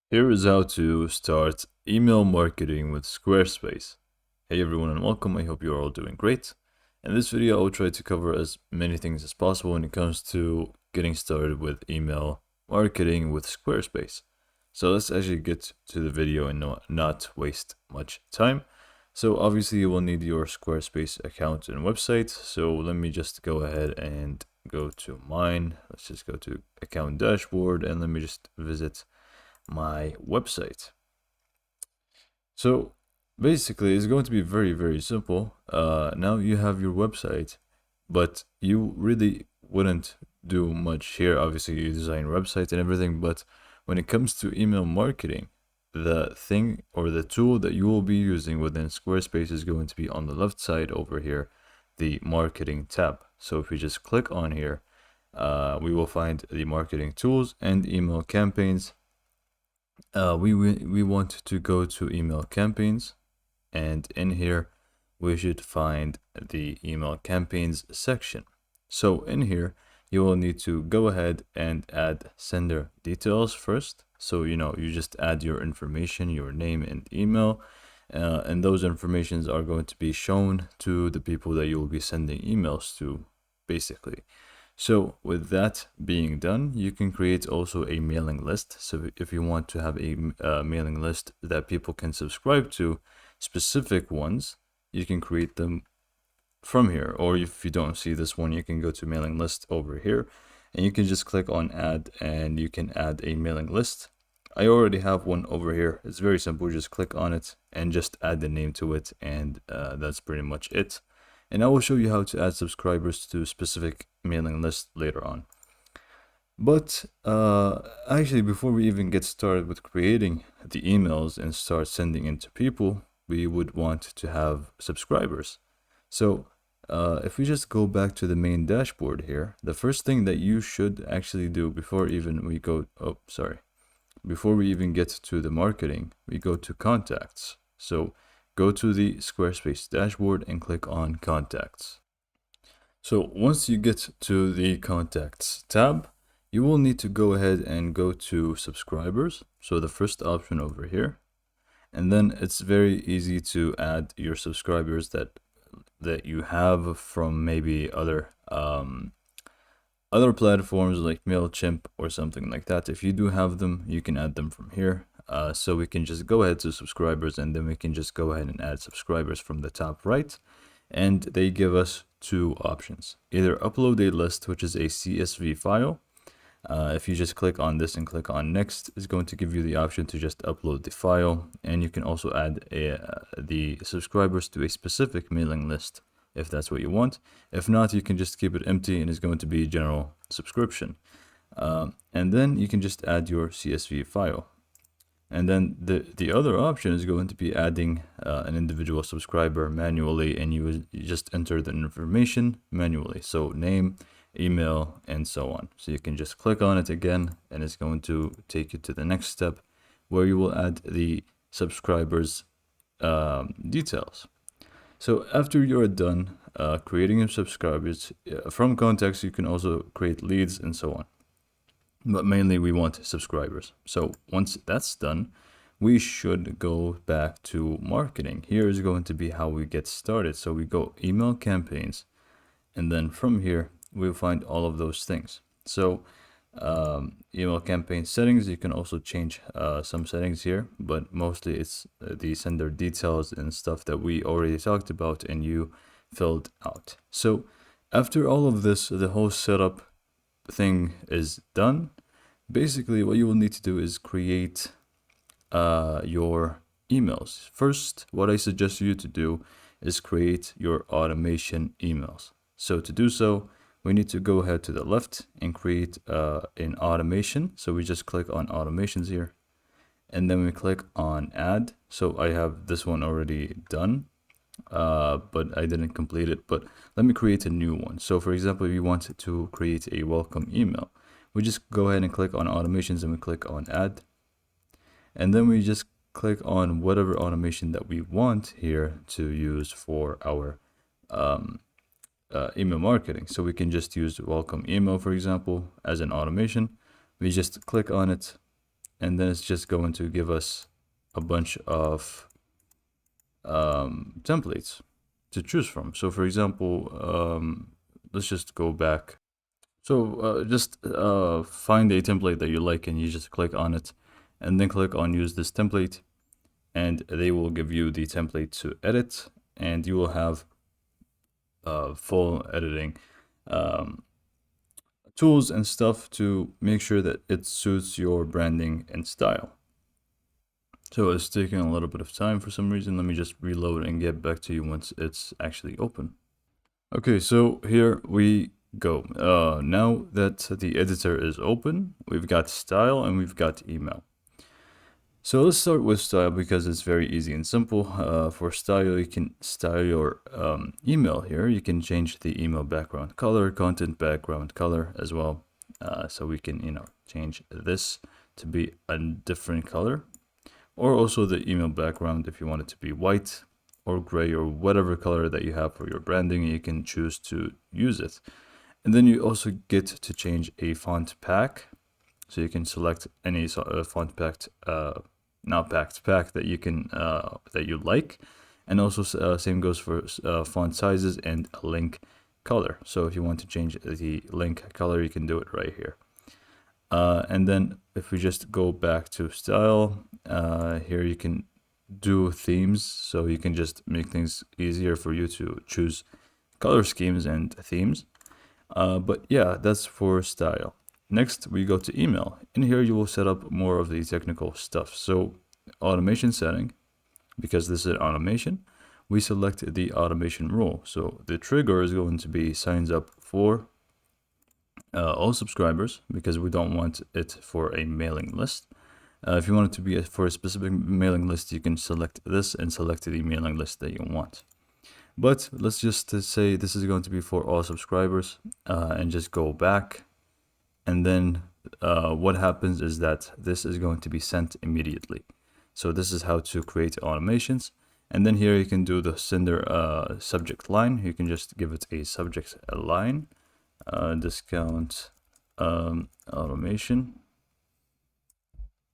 Here is how to start email marketing with Squarespace. Hey everyone and welcome, I hope you're all doing great. In this video, I'll try to cover as many things as possible when it comes to getting started with email marketing with Squarespace. So let's actually get to the video and not waste much time. So obviously you will need your Squarespace account and website. So let me just go ahead and go to mine. Let's just go to account dashboard and let me just visit my website. So basically it's going to be very simple. Now you have your website, but you really wouldn't do much here. Obviously you design websites and everything, but when it comes to email marketing, the thing or the tool that you will be using within Squarespace is going to be on the left side over here, the marketing tab. So if we just click on here, we will find the marketing tools and email campaigns. We want to go to email campaigns, and in here we should find the email campaigns section. So in here you will need to go ahead and add sender details first. So you just add your information, your name and email, and those informations are going to be shown to the people that you will be sending emails to, basically. So with that being done, you can create also a mailing list. So if you want to have a mailing list that people can subscribe to, specific ones, you can create them from here. Or if you don't see this one, you can go to mailing list over here and you can just click on add and you can add a mailing list. I already have one over here. It's very simple. Just click on it and just add the name to it, and that's pretty much it. And I will show you how to add subscribers to specific mailing lists later on. But actually, before we even get started with creating the emails and start sending it to people, we would want to have subscribers. So if we just go back to the main dashboard here, the first thing that you should actually do before we even get to the marketing, we go to contacts. So go to the Squarespace dashboard and click on contacts. So once you get to the contacts tab, you will need to go ahead and go to subscribers. So the first option over here, and then it's very easy to add your subscribers that you have from maybe other platforms like MailChimp or something like that. If you do have them, you can add them from here. So we can just go ahead to subscribers, and then we can just go ahead and add subscribers from the top right. And they give us two options: either upload a list, which is a CSV file. If you just click on this and click on next, it's going to give you the option to just upload the file. And you can also add the subscribers to a specific mailing list if that's what you want. If not, you can just keep it empty and it's going to be general subscription. And then you can just add your CSV file. And then the other option is going to be adding an individual subscriber manually, and you just enter the information manually. So name, email, and so on. So you can just click on it again, and it's going to take you to the next step where you will add the subscribers' details. So after you're done creating your subscribers from contacts, you can also create leads and so on. But mainly we want subscribers. So once that's done, we should go back to marketing. Here is going to be how we get started. So we go email campaigns, and then from here we'll find all of those things. So email campaign settings, you can also change some settings here, but mostly it's the sender details and stuff that we already talked about and you filled out. So after all of this, the whole setup thing is done. Basically what you will need to do is create your emails. First, what I suggest you to do is create your automation emails. So to do so, we need to go ahead to the left and create an automation. So we just click on automations here, and then we click on add. So I have this one already done, but I didn't complete it. But let me create a new one. So for example, if you want to create a welcome email, we just go ahead and click on automations and we click on add. And then we just click on whatever automation that we want here to use for our email marketing. So we can just use welcome email, for example, as an automation. We just click on it, and then it's just going to give us a bunch of templates to choose from. So for example, let's just go back. So just find a template that you like and you just click on it and then click on use this template, and they will give you the template to edit, and you will have full editing tools and stuff to make sure that it suits your branding and style. So it's taking a little bit of time for some reason. Let me just reload and get back to you once it's actually open. Okay, so here we go. Now that the editor is open, we've got style and we've got email. So let's start with style because it's very easy and simple. For style, you can style your email here. You can change the email background color, content background color as well. So we can, change this to be a different color, or also the email background if you want it to be white or gray or whatever color that you have for your branding, you can choose to use it. And then you also get to change a font pack. So you can select any font pack that you can that you like, and also same goes for font sizes and link color. So if you want to change the link color, you can do it right here. And then if we just go back to style, here you can do themes, so you can just make things easier for you to choose color schemes and themes. But yeah, that's for style. Next, we go to email. In here, you will set up more of the technical stuff. So automation setting, because this is automation, we select the automation rule. So the trigger is going to be signs up for all subscribers, because we don't want it for a mailing list. If you want it to be for a specific mailing list, you can select this and select the mailing list that you want. But let's just say this is going to be for all subscribers, and just go back. And then what happens is that this is going to be sent immediately. So this is how to create automations. And then here you can do the sender subject line. You can just give it a subject line, discount automation.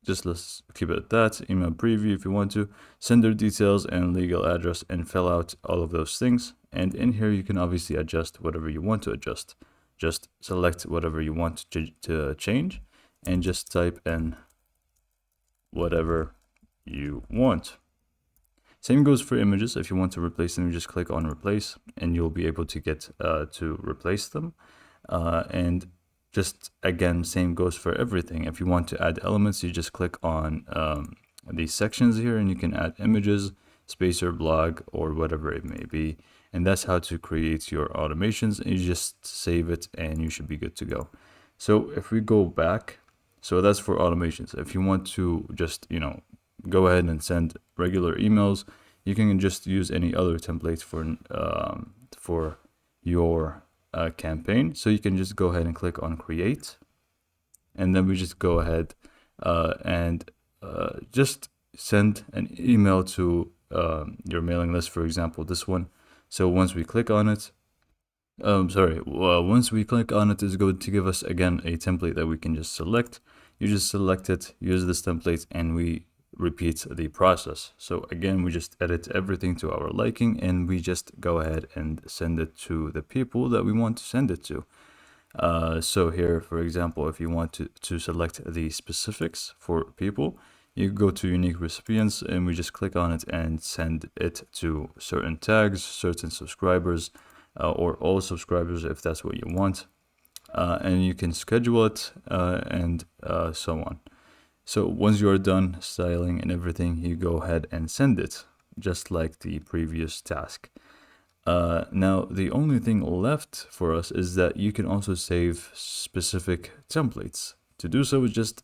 Just let's keep it at that. Email preview if you want to. Sender details and legal address, and fill out all of those things. And in here you can obviously adjust whatever you want to adjust. Just select whatever you want to change and just type in whatever you want. Same goes for images. If you want to replace them, you just click on replace and you'll be able to get to replace them. And just again, same goes for everything. If you want to add elements, you just click on these sections here and you can add images, spacer, blog, or whatever it may be. And that's how to create your automations. And you just save it and you should be good to go. So if we go back, so that's for automations. If you want to just, go ahead and send regular emails, you can just use any other template for your campaign. So you can just go ahead and click on create. And then we just go ahead and just send an email to your mailing list, for example, this one. So once we click on it, once we click on it, it's going to give us again a template that we can just select. You just select it, use this template, and we repeat the process. So again, we just edit everything to our liking, and we just go ahead and send it to the people that we want to send it to. So here, for example, if you want to select the specifics for people, you go to unique recipients and we just click on it and send it to certain tags, certain subscribers, or all subscribers if that's what you want. And you can schedule it and so on. So once you are done styling and everything, you go ahead and send it, just like the previous task. Now, the only thing left for us is that you can also save specific templates. To do so is just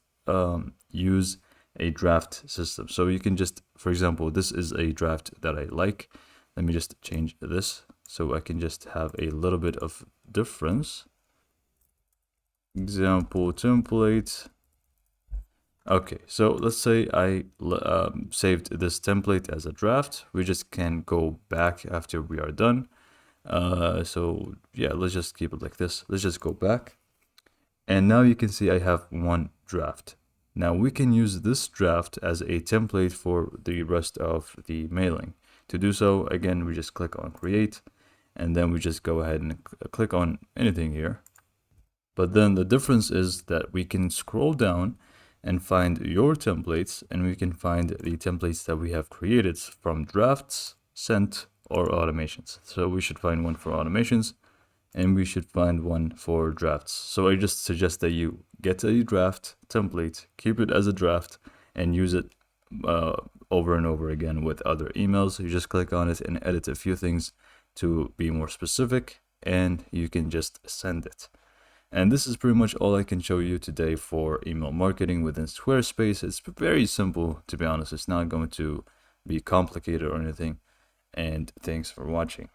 use a draft system. So you can just, for example, this is a draft that I like. Let me just change this so I can just have a little bit of difference. Example template. Okay, so let's say I saved this template as a draft. We just can go back after we are done. So yeah, let's just keep it like this. Let's just go back. And now you can see I have one draft. Now we can use this draft as a template for the rest of the mailing. To do so, again, we just click on create, and then we just go ahead and click on anything here. But then the difference is that we can scroll down and find your templates, and we can find the templates that we have created from drafts, sent, or automations. So we should find one for automations, and we should find one for drafts. So I just suggest that you get a draft template, keep it as a draft, and use it over and over again with other emails. You just click on it and edit a few things to be more specific, and you can just send it. And this is pretty much all I can show you today for email marketing within Squarespace. It's very simple, to be honest. It's not going to be complicated or anything. And thanks for watching.